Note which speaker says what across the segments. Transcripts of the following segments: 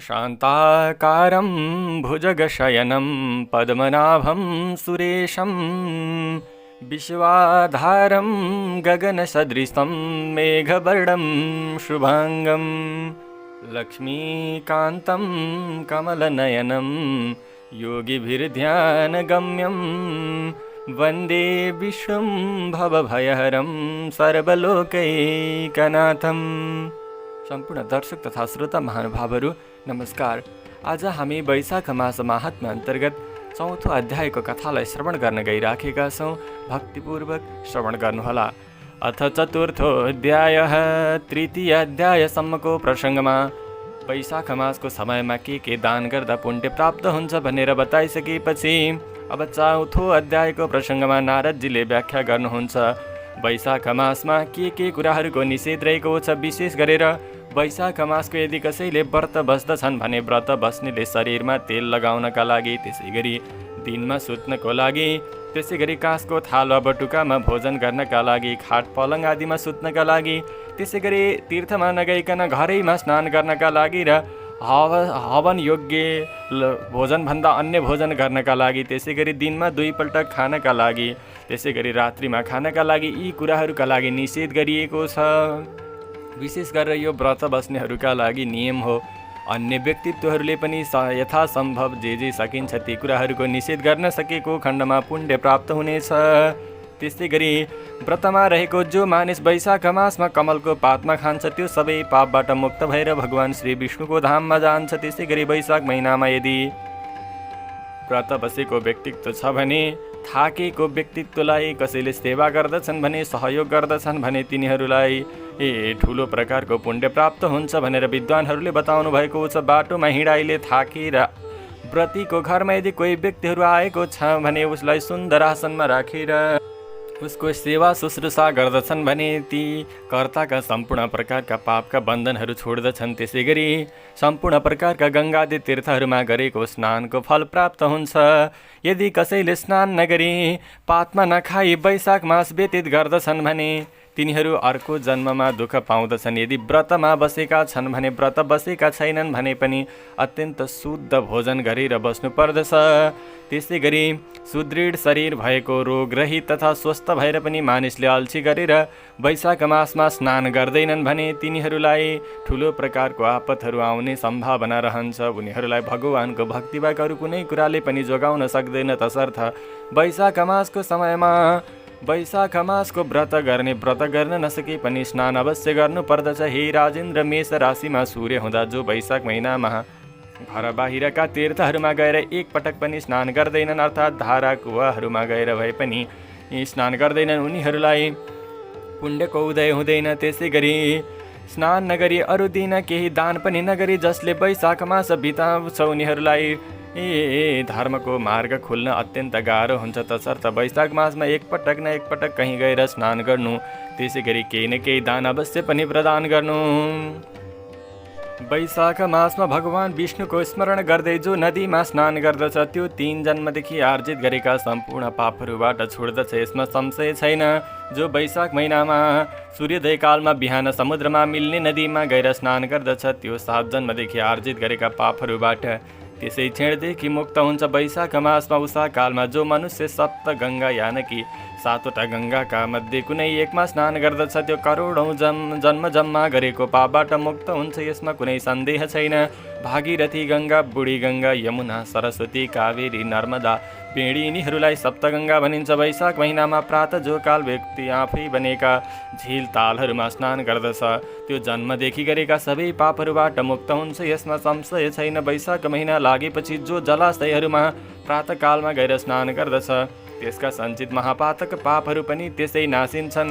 Speaker 1: शान्ताकारं भुजगशयनं पद्मनाभं सुरेशं विश्वाधारं गगनसदृशं मेघवर्णं शुभांगं लक्ष्मीकान्तं कमलनयनं योगिभिर्ध्यानगम्यं वन्दे विश्वं भवभयहरं सर्वलोकैकनाथं। सम्पूर्ण दर्शक तथा श्रोता महानुभावहरू नमस्कार। आज हामी वैशाख मास महात्म्य अन्तर्गत चौथो अध्यायको कथालाई श्रवण गर्न गइराखेका छौँ। भक्तिपूर्वक श्रवण गर्नुहोला। अथ चतुर्थोऽध्यायः। तृतीय अध्यायसम्मको प्रसङ्गमा वैशाख मासको समयमा के दान गर्दा पुण्य प्राप्त हुन्छ भनेर बताइसकेपछि अब चौथो अध्यायको प्रसङ्गमा नारदजीले व्याख्या गर्नुहुन्छ। वैशाख मासमा के कुराहरूको निषेध रहेको छ। विशेष गरेर वैशाख मासको यदि कसैले व्रत बस्दछन् भने व्रत बस्नेले शरीरमा तेल लगाउनका लागि, त्यसै गरी दिनमा सुत्नको लागि, त्यसै गरी काँसको थाल वा बटुकामा भोजन गर्नका लागि, खाट पलङ आदिमा सुत्नका लागि, त्यसै गरी तीर्थमा नगइकन घरैमा स्नान गर्नका लागि र हवन योग्य भोजनभन्दा अन्य भोजन गर्नका लागि, त्यसै गरी दिनमा 2 पल्ट खानका लागि, त्यसै गरी रात्रिमा खानका लागि यी कुराहरूका लागि निषेध गरिएको छ। विशेष गरेर यो व्रत बस्नेहरूका लागि नियम हो। अन्य व्यक्तित्वहरूले पनि यथासम्भव जे सकिन्छ ती कुराहरूको निषेध गर्न सकेको खण्डमा पुण्य प्राप्त हुनेछ। त्यस्तै गरी व्रतमा रहेको जो मानिस वैशाख मासमा कमलको पातमा खान्छ त्यो सबै पापबाट मुक्त भएर भगवान श्री विष्णुको धाममा जान्छ। त्यसै गरी वैशाख महिनामा यदि व्रत बसेको व्यक्तित्व छ भने, थाकेको व्यक्तित्वलाई कसैले सेवा गर्दछन् भने, सहयोग गर्दछन् भने तिनीहरूलाई ठुलो प्रकारको पुण्य प्राप्त हुन्छ भनेर विद्वानहरूले बताउनु भएको छ। बाटोमा हिँडाइले थाकेर व्रतीको घरमा यदि कोही व्यक्तिहरू आएको छ भने उसलाई सुन्दर आसनमा राखेर उसको सेवा शुश्रूषा गर्दछन् भने ती कर्ताका सम्पूर्ण प्रकारका पापका बन्धनहरू छोड्दछन्। त्यसै गरी सम्पूर्ण प्रकारका गङ्गादी तीर्थहरूमा गरेको स्नानको फल प्राप्त हुन्छ। यदि कसैले स्नान नगरी पातमा नखाई वैशाख मास व्यतीत गर्दछन् भने तिनीहरू अर्को जन्ममा दुःख पाउँदछन्। यदि व्रतमा बसेका छन् भने, व्रत बसेका छैनन् भने पनि अत्यन्त शुद्ध भोजन गरेर बस्नु पर्दछ। त्यसै गरी सुदृढ शरीर भएको, रोगरहित तथा स्वस्थ भएर पनि मानिसले अल्छी गरेर वैशाख मासमा स्नान गर्दैनन् भने तिनीहरूलाई ठुलो प्रकारको आपतहरू आउने सम्भावना रहन्छ। उनीहरूलाई भगवानको भक्तिबाहेक अरू कुनै कुराले पनि जोगाउन सक्दैन। तसर्थ वैशाख मासको समयमा वैशाख मासको व्रत गर्न नसके पनि स्नान अवश्य गर्नु पर्दछ। हे राजेन्द्र, मेष राशिमा सूर्य हुँदा जो वैशाख महिनामा घर बाहिरका तीर्थहरूमा गएर एक पटक पनि स्नान गर्दैनन्, अर्थात् धारा कुवाहरूमा गएर भए पनि स्नान गर्दैनन्, उनीहरूलाई पुण्यको उदय हुँदैन। त्यसै गरी स्नान नगरी अरू दिन केही दान पनि नगरी जसले वैशाख मास बिताउँछ उनीहरूलाई धर्मको मार्ग खुल्न अत्यन्त गाह्रो हुन्छ। तसर्थ वैशाख मासमा एकपटक न एकपटक कहीँ गएर स्नान गर्नु, त्यसै गरी केही न केही दान अवश्य पनि प्रदान गर्नु। वैशाख मासमा भगवान विष्णुको स्मरण गर्दै जो नदीमा स्नान गर्दछ त्यो 3 जन्मदेखि आर्जित गरेका सम्पूर्ण पापहरूबाट छोड्दछ। यसमा संशय छैन। जो वैशाख महिनामा सूर्योदय कालमा बिहान समुद्रमा मिल्ने नदीमा गएर स्नान गर्दछ त्यो 7 जन्मदेखि आर्जित गरेका पापहरूबाट त्यसै क्षणदेखि मुक्त हुन्छ। वैशाख मासमा उषा कालमा जो मनुष्य 7 गङ्गा यानि 7वटा गङ्गाका मध्ये कुनै एकमा स्नान गर्दछ त्यो करोडौँ जन्म गरेको पापबाट मुक्त हुन्छ। यसमा कुनै सन्देह छैन। भागीरथी गङ्गा, बुढी गङ्गा, यमुना, सरस्वती, कावेरी, नर्मदा, बेडी यिनीहरूलाई सप्तगङ्गा भनिन्छ। वैशाख महिनामा प्रातः जो काल व्यक्ति आफै बनेका झिल तालहरूमा स्नान गर्दछ त्यो जन्मदेखि गरेका सबै पापहरूबाट मुक्त हुन्छ। यसमा संशय छैन। वैशाख महिना लागेपछि जो जलाशयहरूमा प्रातःकालमा गएर स्नान गर्दछ त्यसका सञ्चित महापातक पापहरू पनि त्यसै नासिन्छन्।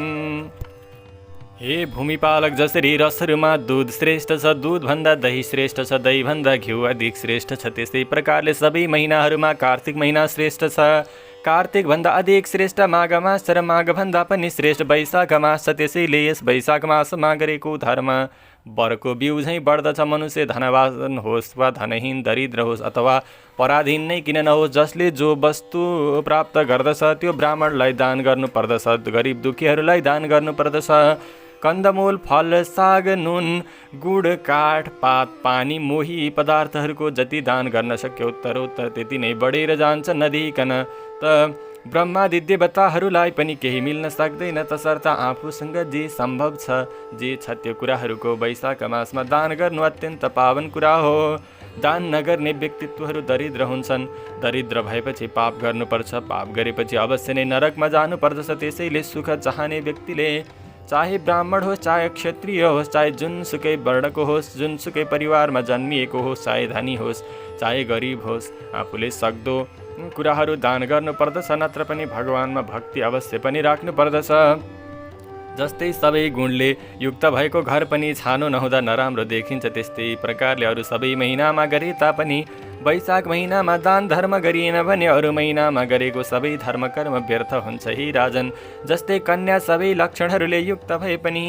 Speaker 1: हे भूमिपालक, जसरी रसहरूमा दूध श्रेष्ठ छ, दूधभन्दा दही श्रेष्ठ छ, दहीभन्दा घिउ अधिक श्रेष्ठ छ, त्यस्तै प्रकारले सबै महिनाहरूमा कार्तिक महिना श्रेष्ठ छ। कार्तिकभन्दा अधिक श्रेष्ठ माघ मास र माघभन्दा पनि श्रेष्ठ वैशाख मास छ। त्यसैले यस वैशाख मासमा गरेको धर्म वरको बिउ झैँ बढ्दछ। मनुष्य धनवान होस् वा धनहीन, दरिद्र होस् अथवा पराधीन नै किन नहोस्, जसले जो वस्तु प्राप्त गर्दछ त्यो ब्राह्मणलाई दान गर्नुपर्दछ, गरिब दुखीहरूलाई दान गर्नुपर्दछ। कन्दमूल फल साग नुन गुड काठ पात पानी मोही पदार्थहरूको जति दान गर्न सक्यो उत्तरोत्तर त्यति नै बढेर जान्छ नदिकन। त ब्रह्मादि देवताहरूलाई पनि केही मिल्न सक्दैन, तसर्थ आफूसँग जे सम्भव छ जे छ त्यो कुराहरूको वैशाख मासमा दान गर्नु अत्यन्त पावन कुरा हो। दान नगर्ने व्यक्तित्वहरू दरिद्र हुन्छन्। दरिद्र भएपछि पाप गर्नुपर्छ, पाप गरेपछि अवश्य नै नरकमा जानुपर्दछ। त्यसैले सुख चाहने व्यक्तिले चाहे ब्राह्मण होस्, चाहे क्षत्रिय होस्, चाहे जुनसुकै वर्णको होस्, जुनसुकै परिवारमा जन्मिएको होस्, चाहे धनी होस्, चाहे गरिब होस्, आफूले सक्दो कुराहरू दान गर्नुपर्दछ। नत्र पनि भगवानमा भक्ति अवश्य पनि राख्नुपर्दछ। जस्तै सबै गुणले युक्त भएको घर पनि छानो नहुँदा नराम्रो देखिन्छ, त्यस्तै प्रकारले अरू सबै महिनामा गरे तापनि वैशाख महिनामा दान धर्म गरिएन भने अरू महिनामा गरेको सबै धर्म कर्म व्यर्थ हुन्छ। हे राजन, जस्तै कन्या सबै लक्षणहरूले युक्त भए पनि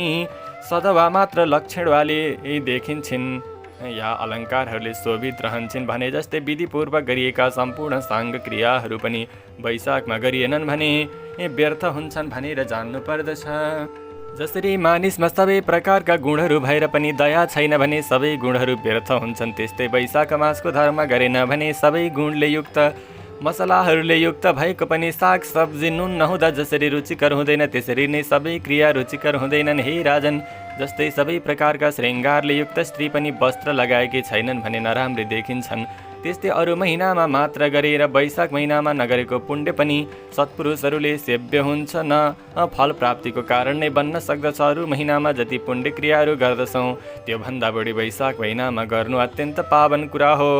Speaker 1: सदवा मात्र लक्षणवाले देखिन्छन् या अलङ्कारहरूले शोभित रहन्छन् भने जस्तै विधिपूर्वक गरिएका सम्पूर्ण साङ्ग क्रियाहरू पनि वैशाखमा गरिएनन् भने व्यर्थ हुन्छन् भनेर जान्नु पर्दछ। जसरी मानिसमा सबै प्रकारका गुणहरू भएर पनि दया छैन भने सबै गुणहरू व्यर्थ हुन्छन्, त्यस्तै वैशाख मासको धर्म गरेन भने सबै गुणले युक्त मसलाहरूले युक्त भएको पनि साग सब्जी नुन नहुँदा जसरी रुचिकर हुँदैन त्यसरी नै सबै क्रिया रुचिकर हुँदैनन्। हे राजन, जस्तै सबै प्रकारका श्रृङ्गारले युक्त स्त्री पनि वस्त्र लगाएकी छैनन् भने नराम्री देखिन्छन्, त्यस्तै अरू महिनामा मात्र गरेर वैशाख महिनामा नगरेको पुण्य पनि सत्पुरुषहरूले सेव्य हुन्छ, न फल प्राप्तिको कारण नै बन्न सक्दछ। अरू महिनामा जति पुण्य क्रियाहरू गर्दछौँ त्योभन्दा बढी वैशाख महिनामा गर्नु अत्यन्त पावन कुरा हो।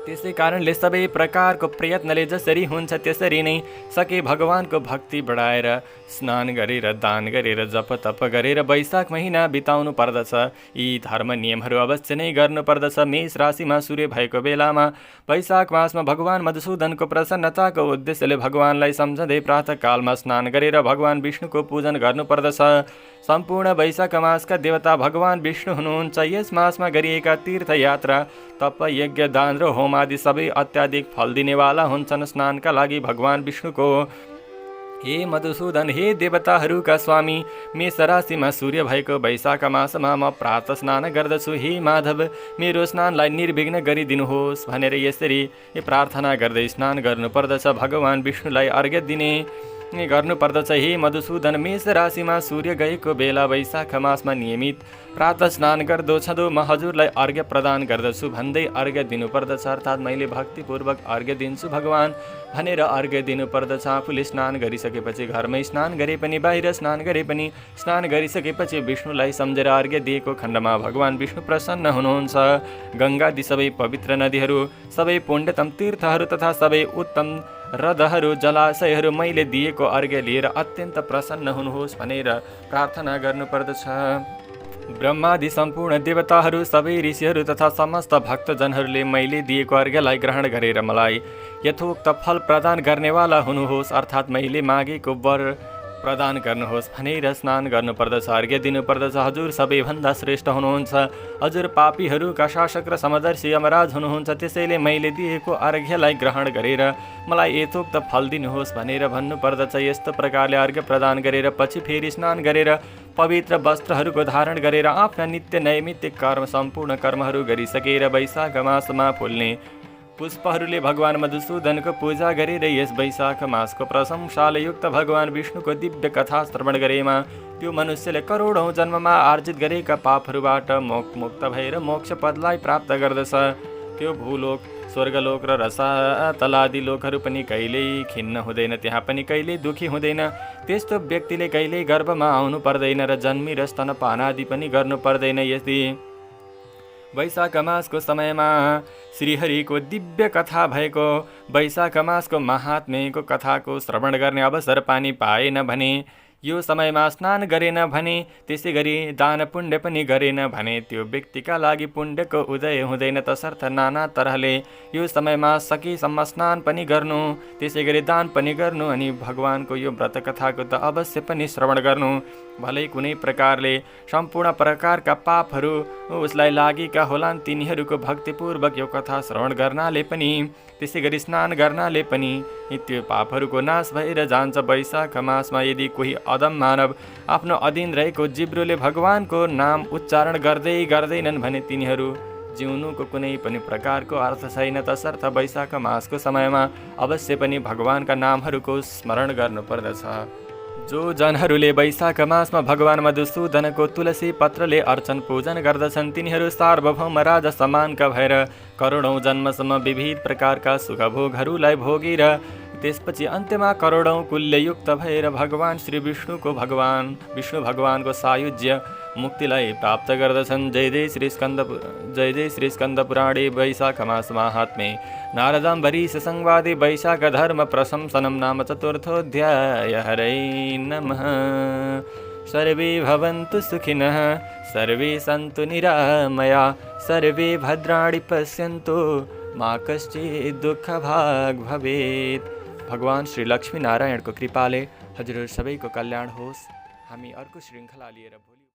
Speaker 1: त्यसै कारणले सबै प्रकारको प्रयत्नले जसरी हुन्छ त्यसरी नै सके भगवानको भक्ति बढाएर स्नान गरेर दान गरेर जप तप गरेर वैशाख महिना बिताउनु पर्दछ। यी धर्म नियमहरू अवश्य नै गर्नुपर्दछ। मेष राशिमा सूर्य भएको बेलामा वैशाख मासमा भगवान मधुसूदनको प्रसन्नताको उद्देश्यले भगवानलाई सम्झँदै प्रातःकालमा स्नान गरेर भगवान विष्णुको पूजन गर्नुपर्दछ। सम्पूर्ण वैशाख मासका देवता भगवान विष्णु हुनुहुन्छ। यस मासमा गरिएका तीर्थयात्रा तप यज्ञ दान र होम आदि सबै अत्याधिक फल दिनेवाला हुन्छन्। स्नानका लागि भगवान विष्णुको हे मधुसूदन, हे देवताहरूका स्वामी, मेष राशिमा सूर्य भएको वैशाख मासमा म प्रातः स्नान गर्दछु। हे माधव, मेरो स्नानलाई निर्विघ्न गरिदिनुहोस् भनेर यसरी प्रार्थना गर्दै स्नान गर्नुपर्दछ। भगवान विष्णुलाई अर्घ्य दिने गर्नुपर्दछ। हे मधुसूदन, मेष राशिमा सूर्य गएको बेला वैशाख मासमा नियमित प्रातः स्नान गर्दो छँदो म हजुरलाई अर्घ्य प्रदान गर्दछु भन्दै अर्घ्य दिनुपर्दछ। अर्थात् मैले भक्तिपूर्वक अर्घ्य दिन्छु भगवान भनेर अर्घ्य दिनुपर्दछ। आफूले स्नान गरिसकेपछि घरमै स्नान गरे पनि बाहिर स्नान गरे पनि स्नान गरिसकेपछि विष्णुलाई सम्झेर अर्घ्य दिएको खण्डमा भगवान विष्णु प्रसन्न हुनुहुन्छ। गङ्गादि सबै पवित्र नदीहरू, सबै पुण्यतम तीर्थहरू तथा सबै उत्तम हृदहरू जलाशयहरू मैले दिएको अर्घ्य लिएर अत्यन्त प्रसन्न हुनुहोस् भनेर प्रार्थना गर्नुपर्दछ। ब्रह्मादि सम्पूर्ण देवताहरू, सबै ऋषिहरू तथा समस्त भक्तजनहरूले मैले दिएको अर्घ्यलाई ग्रहण गरेर मलाई यथोक्त फल प्रदान गर्नेवाला हुनुहोस्, अर्थात् मैले मागेको वर प्रदान गर्नुहोस् भनेर स्नान गर्नुपर्दछ, अर्घ्य दिनुपर्दछ। हजुर सबैभन्दा श्रेष्ठ हुनुहुन्छ। हजुर पापीहरूका शासक र समदर्शी यमराज हुनुहुन्छ। त्यसैले मैले दिएको अर्घ्यलाई ग्रहण गरेर मलाई यथोक्त फल दिनुहोस् भनेर भन्नुपर्दछ। यस्तो प्रकारले अर्घ्य प्रदान गरेर पछि फेरि स्नान गरेर पवित्र वस्त्रहरूको धारण गरेर आफ्ना नित्य नैमित्तिक कर्म सम्पूर्ण कर्महरू गरिसकेर वैशाख मासमा फुल्ने पुष्पहरूले भगवान मधुसूदनको पूजा गरेर यस वैशाख मासको प्रशंसाले युक्त भगवान विष्णुको दिव्य कथा श्रवण गरेमा त्यो मनुष्यले करोडौँ जन्ममा आर्जित गरेका पापहरूबाट मुक्त भएर मोक्ष पदलाई प्राप्त गर्दछ। त्यो भूलोक, स्वर्गलोक र रसातलादि लोकहरू पनि कहिल्यै खिन्न हुँदैन, त्यहाँ पनि कहिल्यै दुखी हुँदैन। त्यस्तो व्यक्तिले कहिल्यै गर्भमा आउनु पर्दैन र जन्मी र स्तनपान आदि पनि गर्नु पर्दैन। यदि वैशाख मासको समयमा श्रीहरिको दिव्य कथा भएको वैशाख मासको महात्म्यको कथाको श्रवण गर्ने अवसर पानी पाएन भने, यो समयमा स्नान गरेन भने, त्यसै गरी दान पुण्य पनि गरेन भने त्यो व्यक्तिका लागि पुण्यको उदय हुँदैन। तसर्थ नाना तरहले यो समयमा सकेसम्म स्नान पनि गर्नु, त्यसै गरी दान पनि गर्नु अनि भगवानको यो व्रत कथाको त अवश्य पनि श्रवण गर्नु। भलै कुनै प्रकारले सम्पूर्ण प्रकारका पापहरू उसलाई लागेका होलान्, तिनीहरूको भक्तिपूर्वक यो कथा श्रवण गर्नाले पनि, त्यसै गरी स्नान गर्नाले पनि त्यो पापहरूको नाश भएर जान्छ। वैशाख मासमा यदि कोही अदम मानव आफ्नो अधीन रहेको जिब्रोले भगवानको नाम उच्चारण गर्दै गर्दैनन् भने तिनीहरू जिउनुको कुनै पनि प्रकारको अर्थ छैन। तसर्थ वैशाख मासको समयमा अवश्य पनि भगवानका नामहरूको स्मरण गर्नुपर्दछ। जो जनहरूले वैशाख मासमा भगवान मधुसूदनको तुलसी पत्रले अर्चन पूजन गर्दछन् तिनीहरू सार्वभौम राजा समानका भएर करोडौँ जन्मसम्म विविध प्रकारका सुखभोगहरूलाई भोगेर त्यसपछि अन्त्यमा करोडौँ कुल्ययुक्त भएर भगवान श्री विष्णु भगवानको सायुज्य मुक्तिलाई प्राप्त गर्दछन्। जय जय श्री स्कन्द पुराणे वैशाख मास माहात्म्ये नारदाम्बरीश संवादे वैशाख धर्म प्रशंसनं नाम चतुर्थोऽध्याय। हरे नमः। सर्वे भवन्तु सुखिनः, सर्वे सन्तु निरामया, सर्वे भद्राणि पश्यन्तु, मा कश्चित् दुःखभाग् भवेत्। भगवान श्री लक्ष्मी नारायणको कृपाले हजुरहरू सबैको कल्याण होस्। हामी अर्को श्रृङ्खला लिएर